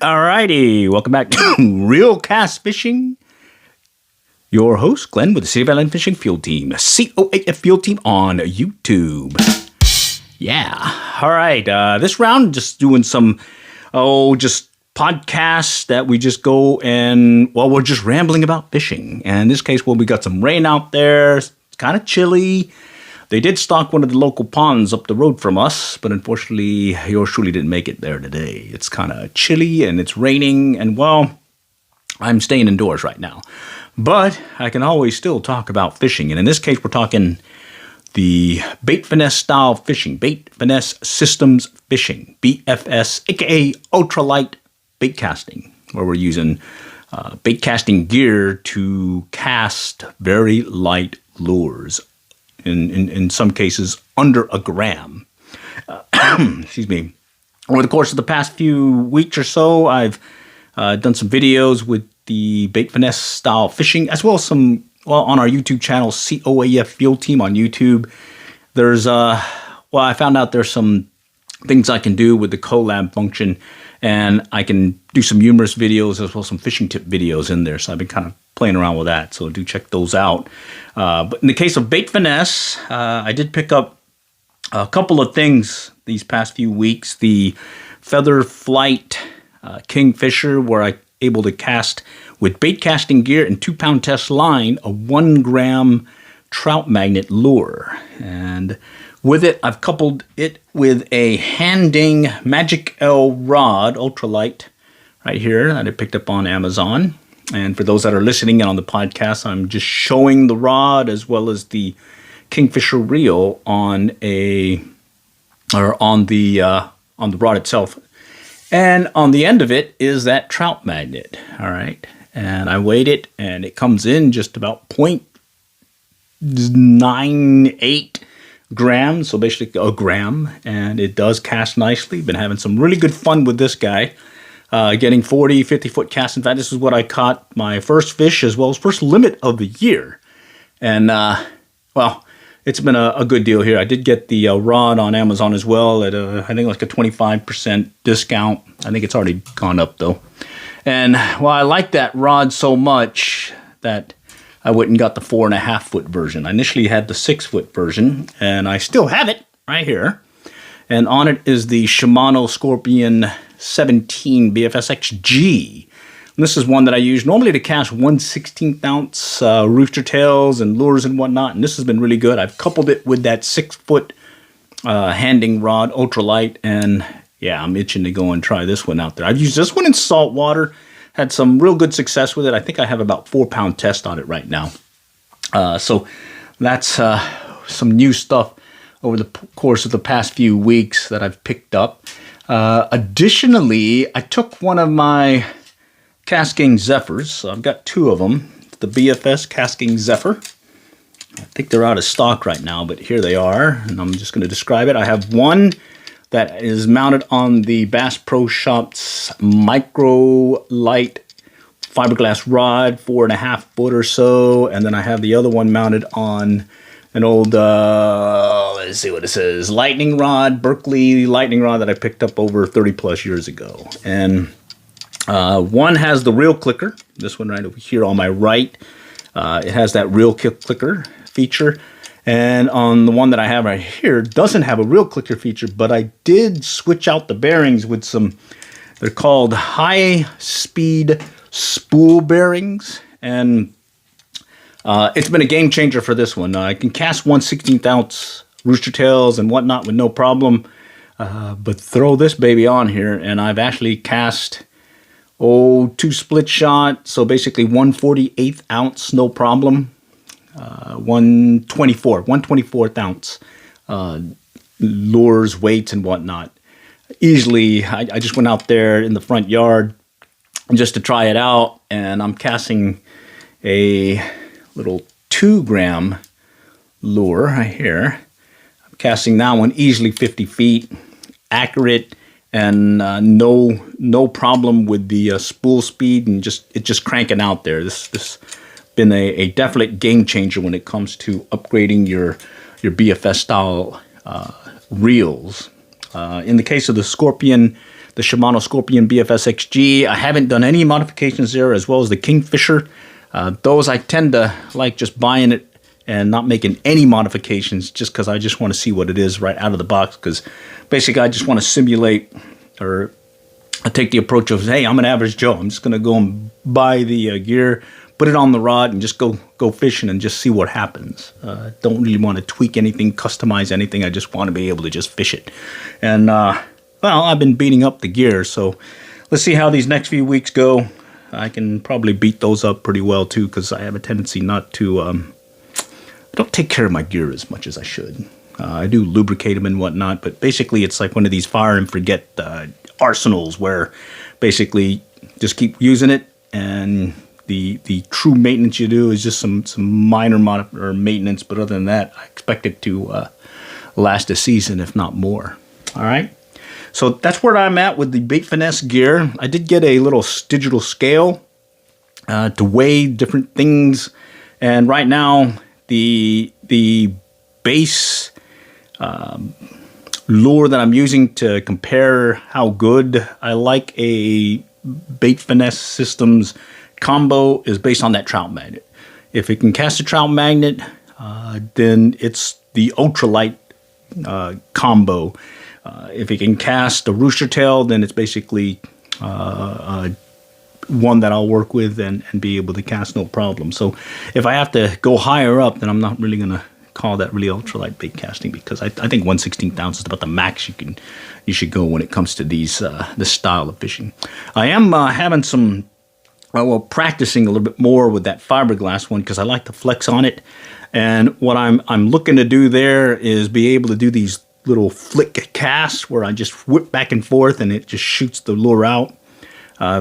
Alrighty, welcome back to Real Cast Fishing. Your host, Glenn, with the City of Island Fishing Field Team, COAF Field Team on YouTube. Yeah, alright, this round, just doing some, just podcasts that we just go and, we're just rambling about fishing. And in this case, we got some rain out there, it's kind of chilly. They did stock one of the local ponds up the road from us, but unfortunately, yours truly didn't make it there today. It's kind of chilly and it's raining, and I'm staying indoors right now. But I can always still talk about fishing, and in this case, we're talking the Bait Finesse style fishing, Bait Finesse Systems Fishing, BFS, aka ultralight bait casting, where we're using bait casting gear to cast very light lures. In some cases, under a gram. Excuse me. Over the course of the past few weeks or so, I've done some videos with the Bait Finesse style fishing, as well as some, on our YouTube channel, COAF Field Team on YouTube. There's, I found out there's some things I can do with the collab function, and I can do some humorous videos as well as some fishing tip videos in there. So I've been kind of playing around with that, so do check those out. But in the case of Bait Finesse, I did pick up a couple of things these past few weeks. The Feather Flight Kingfisher, where I able to cast with bait casting gear and 2-pound test line a 1-gram trout magnet lure. And with it, I've coupled it with a Handing Magic L rod, ultralight, right here, that I picked up on Amazon. And for those that are listening in on the podcast, I'm just showing the rod as well as the Kingfisher reel on the rod itself. And on the end of it is that trout magnet. All right. And I weighed it, and it comes in just about 0.98 grams, so basically a gram, and it does cast nicely. Been having some really good fun with this guy. Getting 40, 50-foot casts. In fact, this is what I caught my first fish as well as first limit of the year. And, it's been a good deal here. I did get the rod on Amazon as well at, I think, like a 25% discount. I think it's already gone up, though. And, I like that rod so much that I went and got the 4.5-foot version. I initially had the 6-foot version, and I still have it right here. And on it is the Shimano Scorpion 17 BFSXG. And this is one that I use normally to cast 1/16 ounce rooster tails and lures and whatnot. And this has been really good. I've coupled it with that 6-foot Handing rod, ultralight. And yeah, I'm itching to go and try this one out there. I've used this one in salt water. Had some real good success with it. I think I have about 4-pound test on it right now. So that's some new stuff over the course of the past few weeks that I've picked up. Additionally, I took one of my Casking Zephyrs. So I've got 2 of them. The BFS Casking Zephyr. I think they're out of stock right now, but here they are. And I'm just going to describe it. I have one that is mounted on the Bass Pro Shops Micro Light fiberglass rod, 4.5 foot or so. And then I have the other one mounted on an old, let's see what it says, lightning rod, Berkeley lightning rod that I picked up over 30 plus years ago. And one has the reel clicker, this one right over here on my right. It has that reel clicker feature. And on the one that I have right here, doesn't have a reel clicker feature, but I did switch out the bearings with some, they're called high-speed spool bearings. And it's been a game changer for this one. I can cast 1/16 ounce rooster tails and whatnot with no problem. But throw this baby on here, and I've actually cast 2 split shot. So basically 1/48 ounce, no problem. 1/24th ounce lures, weights, and whatnot. Easily, I just went out there in the front yard just to try it out, and I'm casting a little 2-gram lure right here. I'm casting that one easily 50 feet, accurate, and no problem with the spool speed, and it's just cranking out there. This been a definite game changer when it comes to upgrading your BFS style reels. In the case of the Scorpion, the Shimano Scorpion BFS XG, I haven't done any modifications there, as well as the Kingfisher. Those I tend to like just buying it and not making any modifications, just because I just want to see what it is right out of the box, because basically I just want to simulate, or I take the approach of, hey, I'm an average Joe. I'm just going to go and buy the gear, put it on the rod, and just go fishing and just see what happens. Don't really want to tweak anything, customize anything. I just want to be able to just fish it. And, well, I've been beating up the gear, so let's see how these next few weeks go. I can probably beat those up pretty well, too, because I have a tendency not to... I don't take care of my gear as much as I should. I do lubricate them and whatnot, but basically it's like one of these fire and forget arsenals where basically just keep using it, and the true maintenance you do is just some minor maintenance, but other than that, I expect it to last a season, if not more. All right, so that's where I'm at with the Bait Finesse gear. I did get a little digital scale to weigh different things, and right now the base lure that I'm using to compare how good I like a Bait Finesse Systems combo is based on that trout magnet. If it can cast a trout magnet, then it's the ultralight combo. If it can cast a rooster tail, then it's basically one that I'll work with and be able to cast no problem. So if I have to go higher up, then I'm not really going to call that really ultralight bait casting, because I think 1/16 ounce is about the max you should go when it comes to these this style of fishing. I am having some practicing a little bit more with that fiberglass one, because I like to flex on it. And what I'm looking to do there is be able to do these little flick casts where I just whip back and forth and it just shoots the lure out.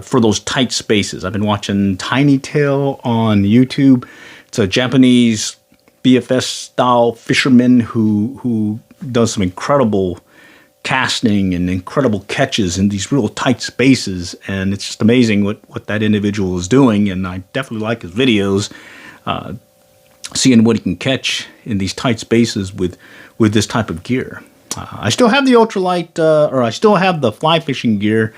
For those tight spaces. I've been watching Tiny Tail on YouTube. It's a Japanese BFS style fisherman who does some incredible casting and incredible catches in these real tight spaces, and it's just amazing what that individual is doing. And I definitely like his videos, seeing what he can catch in these tight spaces with this type of gear. I still have the ultralight, or I still have the fly fishing gear.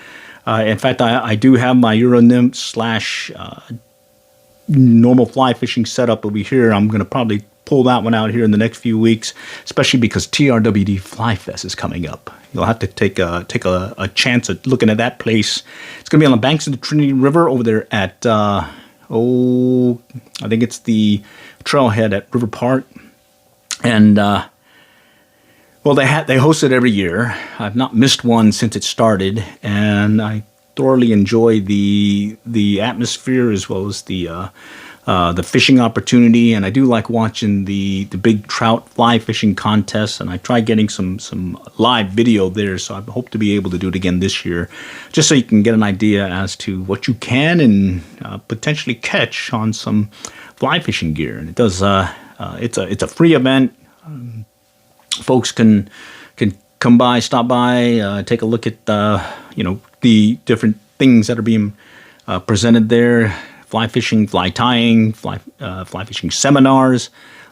In fact, I do have my Euro Nymph / normal fly fishing setup over here. I'm going to probably pull that one out here in the next few weeks, especially because TRWD Fly Fest is coming up. You'll have to take a chance at looking at that place. It's going to be on the banks of the Trinity River over there at, I think it's the trailhead at River Park. And, well, they host it every year. I've not missed one since it started, and I thoroughly enjoy the atmosphere as well as the fishing opportunity. And I do like watching the big trout fly fishing contests, and I try getting some live video there. So I hope to be able to do it again this year, just so you can get an idea as to what you can and potentially catch on some fly fishing gear. And it does. It's a free event. Folks can come by, stop by, take a look at the different things that are being presented there. Fly fishing, fly tying, fly fishing seminars.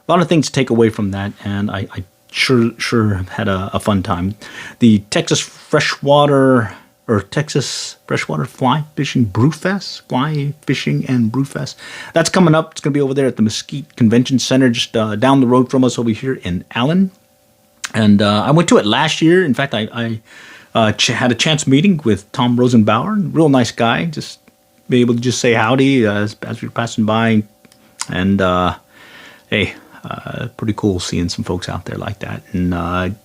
A lot of things to take away from that, and I sure had a fun time. The Texas Freshwater Fly Fishing Brewfest, Fly Fishing and Brewfest. That's coming up. It's going to be over there at the Mesquite Convention Center, just down the road from us over here in Allen. And I went to it last year. In fact, I had a chance meeting with Tom Rosenbauer, real nice guy. Just be able to just say howdy as we were passing by. And hey, pretty cool seeing some folks out there like that. And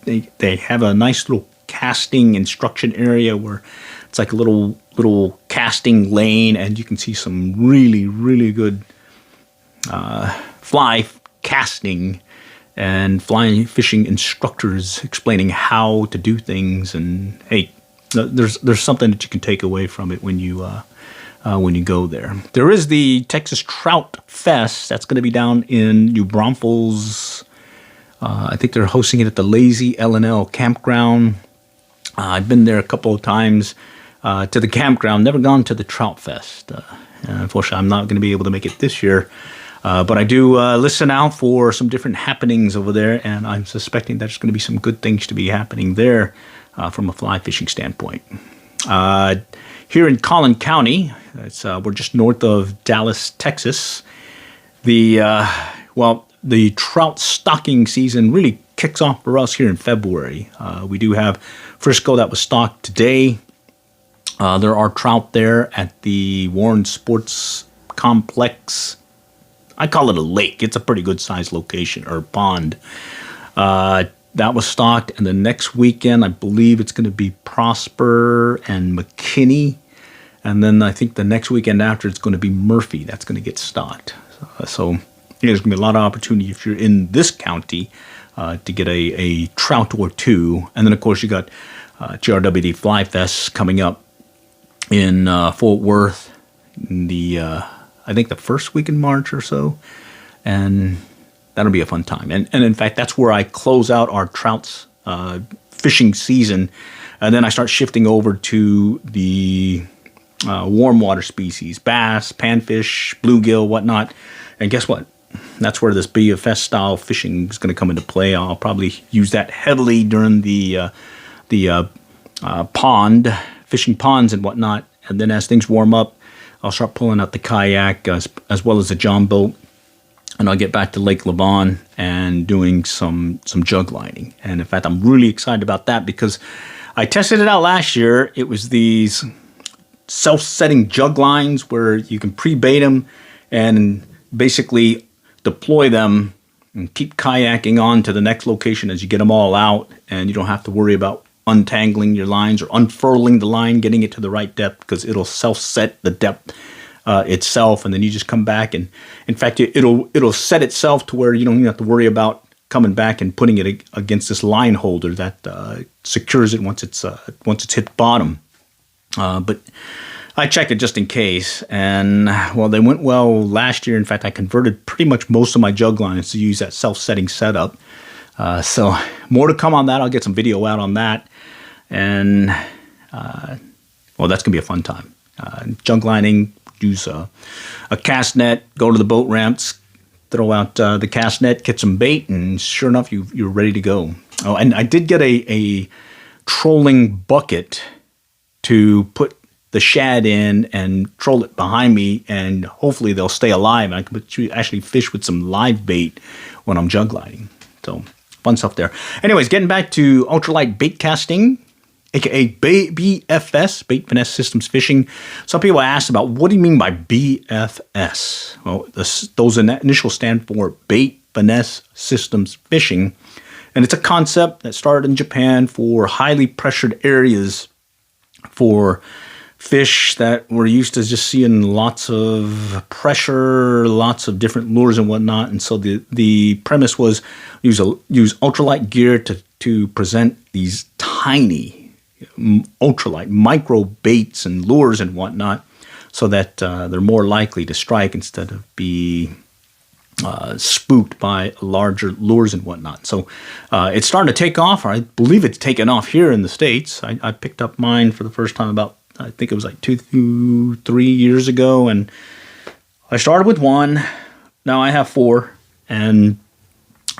they have a nice little casting instruction area where it's like a little casting lane, and you can see some really good fly casting and fly fishing instructors explaining how to do things. And hey, there's something that you can take away from it when you go there. There is the Texas Trout Fest. That's going to be down in New Braunfels. I think they're hosting it at the Lazy L&L campground. I've been there a couple of times to the campground, never gone to the Trout Fest. Unfortunately, I'm not going to be able to make it this year. But I do listen out for some different happenings over there, and I'm suspecting there's going to be some good things to be happening there. from a fly fishing standpoint. Here in Collin County, we're just north of Dallas, Texas. The trout stocking season really kicks off for us here in February. We do have Frisco that was stocked today. There are trout there at the Warren Sports Complex. I call it a lake. It's a pretty good sized location or pond. That was stocked, and the next weekend I believe it's going to be Prosper and McKinney, and then I think the next weekend after it's going to be Murphy. That's going to get stocked. So there's going to be a lot of opportunity if you're in this county to get a trout or two, and then of course you got GRWD Fly Fest coming up in Fort Worth in I think the first week in March or so, and that'll be a fun time. And in fact, that's where I close out our trout fishing season, and then I start shifting over to the warm water species, bass, panfish, bluegill, whatnot. And guess what? That's where this BFS style fishing is going to come into play. I'll probably use that heavily during the pond, fishing ponds and whatnot. And then as things warm up, I'll start pulling out the kayak as well as the john boat. And I'll get back to Lake Lavon and doing some jug lining. And in fact, I'm really excited about that because I tested it out last year. It was these self-setting jug lines where you can pre-bait them and basically deploy them and keep kayaking on to the next location as you get them all out. And you don't have to worry about untangling your lines or unfurling the line, getting it to the right depth because it'll self-set the depth itself, and then you just come back, and in fact it'll set itself to where you don't even have to worry about coming back and putting it against this line holder that secures it once it's hit bottom. But I checked it just in case, and well, they went well last year. In fact, I converted pretty much most of my jug lines to use that self-setting setup. So more to come on that. I'll get some video out on that, and well, that's gonna be a fun time. Jug lining. Use a cast net, go to the boat ramps, throw out the cast net, get some bait, and sure enough, you're ready to go. Oh, and I did get a trolling bucket to put the shad in and troll it behind me, and hopefully they'll stay alive. And I can actually fish with some live bait when I'm jug lining. So fun stuff there. Anyways, getting back to ultralight bait casting, aka BFS, Bait Finesse Systems Fishing. Some people ask about, what do you mean by BFS? Well, those initials stand for Bait Finesse Systems Fishing, and it's a concept that started in Japan for highly pressured areas for fish that were used to just seeing lots of pressure, lots of different lures and whatnot. And so the premise was use ultralight gear to present these tiny ultralight micro baits and lures and whatnot, so that they're more likely to strike instead of be spooked by larger lures and whatnot. So it's starting to take off. I believe it's taken off here in the States. I picked up mine for the first time about, I think it was like 2-3 years ago, and I started with one. Now I have 4, and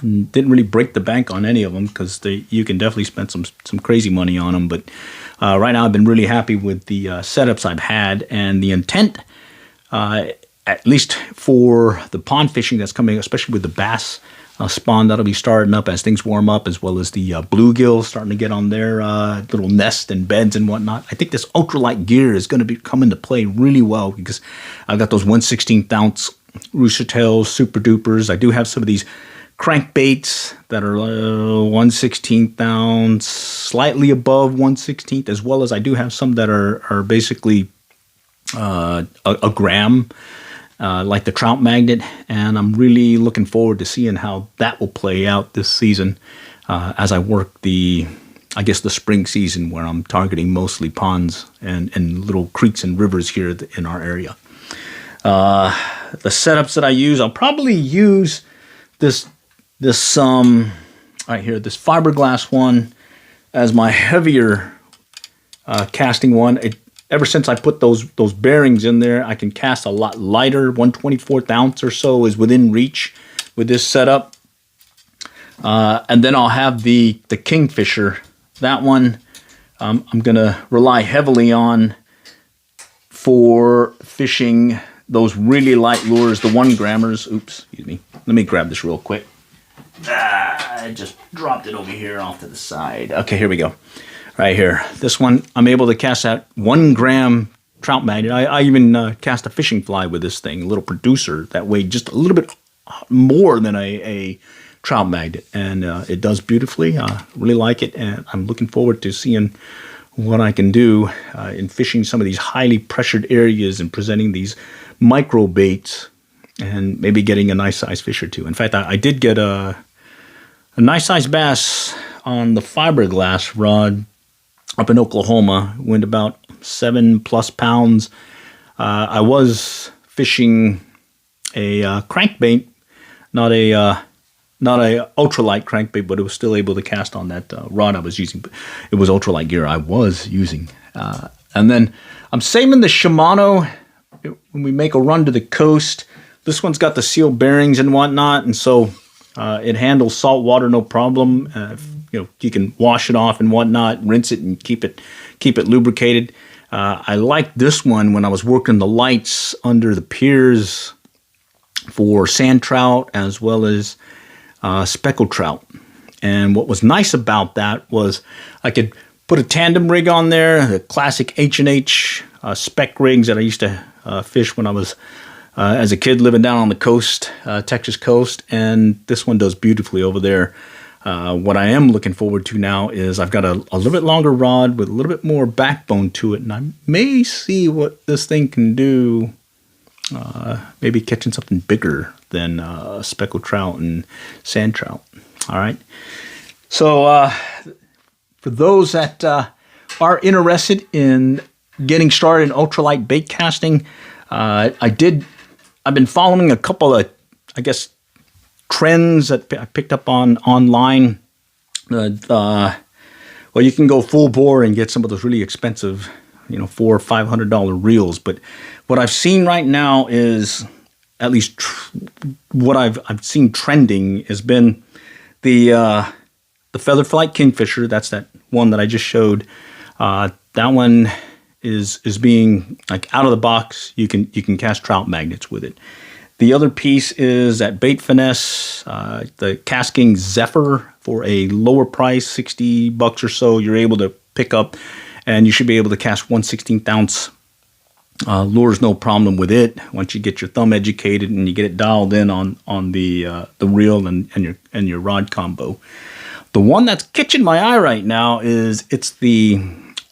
didn't really break the bank on any of them because you can definitely spend some crazy money on them. But right now I've been really happy with the setups I've had, and the intent, at least for the pond fishing that's coming, especially with the bass spawn that'll be starting up as things warm up, as well as the bluegill starting to get on their little nest and beds and whatnot. I think this ultralight gear is going to come into play really well because I've got those 1/16 ounce rooster tails, super dupers. I do have some of these crankbaits that are 1/16 ounce, slightly above 1/16, as well as I do have some that are basically a gram, like the trout magnet, and I'm really looking forward to seeing how that will play out this season as I work the spring season, where I'm targeting mostly ponds and little creeks and rivers here in our area. The setups that I use, I'll probably use this right here, this fiberglass one as my heavier casting one. Ever since I put those bearings in there, I can cast a lot lighter. 1/24 ounce or so is within reach with this setup. And then I'll have the Kingfisher. That one, I'm going to rely heavily on for fishing those really light lures, the 1 grammers. Oops, excuse me. Let me grab this real quick. I just dropped it over here off to the side. Okay, here we go. Right here. This one, I'm able to cast that 1 gram trout magnet. I even cast a fishing fly with this thing, a little producer that weighed just a little bit more than a trout magnet, and it does beautifully. Really like it, and I'm looking forward to seeing what I can do in fishing some of these highly pressured areas and presenting these micro baits and maybe getting a nice size fish or two. In fact, I did get a nice size bass on the fiberglass rod up in Oklahoma. Went about 7+ pounds. I was fishing a crankbait, not a ultralight crankbait, but it was still able to cast on that rod I was using. But it was ultralight gear I was using. And then I'm saving the Shimano when we make a run to the coast. This one's got the seal bearings and whatnot, and so it handles salt water no problem. You can wash it off and whatnot, rinse it, and keep it lubricated. I liked this one when I was working the lights under the piers for sand trout as well as speckled trout. And what was nice about that was I could put a tandem rig on there, the classic H&H spec rigs that I used to fish when I was as a kid living down on the coast, Texas coast, and this one does beautifully over there. What I am looking forward to now is I've got a little bit longer rod with a little bit more backbone to it, and I may see what this thing can do. Maybe catching something bigger than speckled trout and sand trout. All right. So for those that are interested in getting started in ultralight bait casting, I've been following a couple of, I guess, trends that I picked up online. Well, you can go full bore and get some of those really expensive, $400 or $500 reels. But what I've seen right now is, at least what I've seen trending, has been the Feather Flight Kingfisher. That's that one that I just showed. That one is being like out of the box. You can cast trout magnets with it. The other piece is that Bait Finesse, the Casking Zephyr, for a lower price, $60 or so. You're able to pick up, and you should be able to cast 1/16 ounce lures, no problem with it. Once you get your thumb educated and you get it dialed in on the reel and your rod combo. The one that's catching my eye right now it's the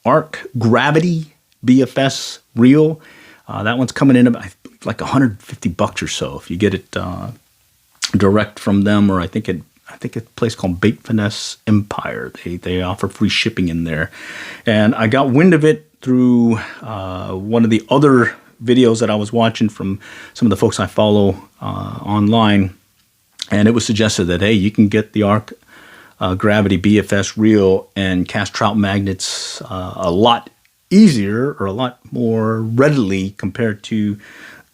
Arc Gravity BFS reel. That one's coming in about like $150 or so if you get it direct from them, or I think a place called Bait Finesse Empire. They offer free shipping in there, and I got wind of it through one of the other videos that I was watching from some of the folks I follow online, and it was suggested that, hey, you can get the Arc Gravity BFS reel and cast trout magnets a lot easier or a lot more readily compared to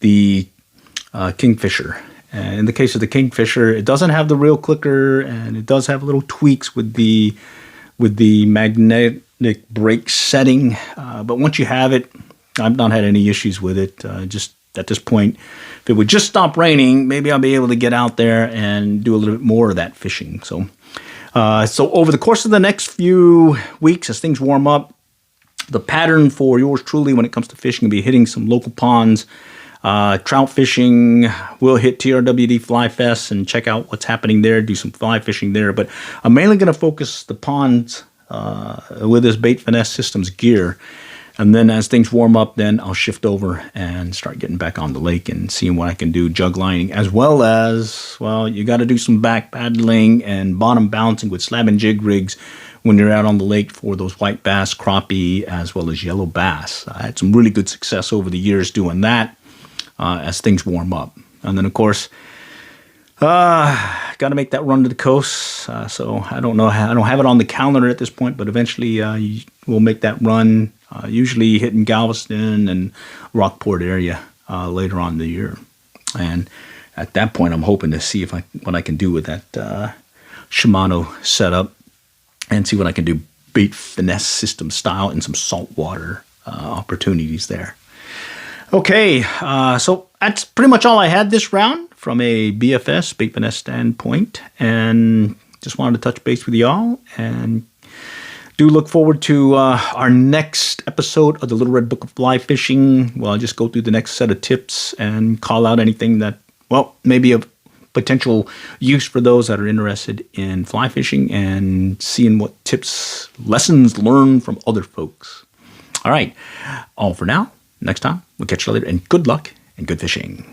the Kingfisher. And in the case of the Kingfisher, it doesn't have the reel clicker, and it does have little tweaks with the magnetic brake setting. But once you have it, I've not had any issues with it. Just at this point, if it would just stop raining, maybe I'll be able to get out there and do a little bit more of that fishing. So over the course of the next few weeks, as things warm up, the pattern for yours truly when it comes to fishing will be hitting some local ponds, trout fishing. We'll hit TRWD Fly Fest and check out what's happening there, do some fly fishing there. But I'm mainly going to focus the ponds with this Bait Finesse Systems gear. And then as things warm up, then I'll shift over and start getting back on the lake and seeing what I can do jug lining, as well as, well, you got to do some back paddling and bottom bouncing with slab and jig rigs when you're out on the lake for those white bass, crappie, as well as yellow bass. I had some really good success over the years doing that as things warm up. And then, of course, got to make that run to the coast. So I don't know I don't have it on the calendar at this point, but eventually we'll make that run, usually hitting Galveston and Rockport area later on in the year. And at that point, I'm hoping to see what I can do with that Shimano setup, and see what I can do bait finesse system style and some saltwater opportunities there. Okay, so that's pretty much all I had this round from a BFS, bait finesse standpoint. And just wanted to touch base with y'all and do look forward to our next episode of the Little Red Book of Fly Fishing. Well, I'll just go through the next set of tips and call out anything that, well, maybe of potential use for those that are interested in fly fishing and seeing what tips, lessons learned from other folks. All right, all for now. Next time, we'll catch you later, and good luck and good fishing.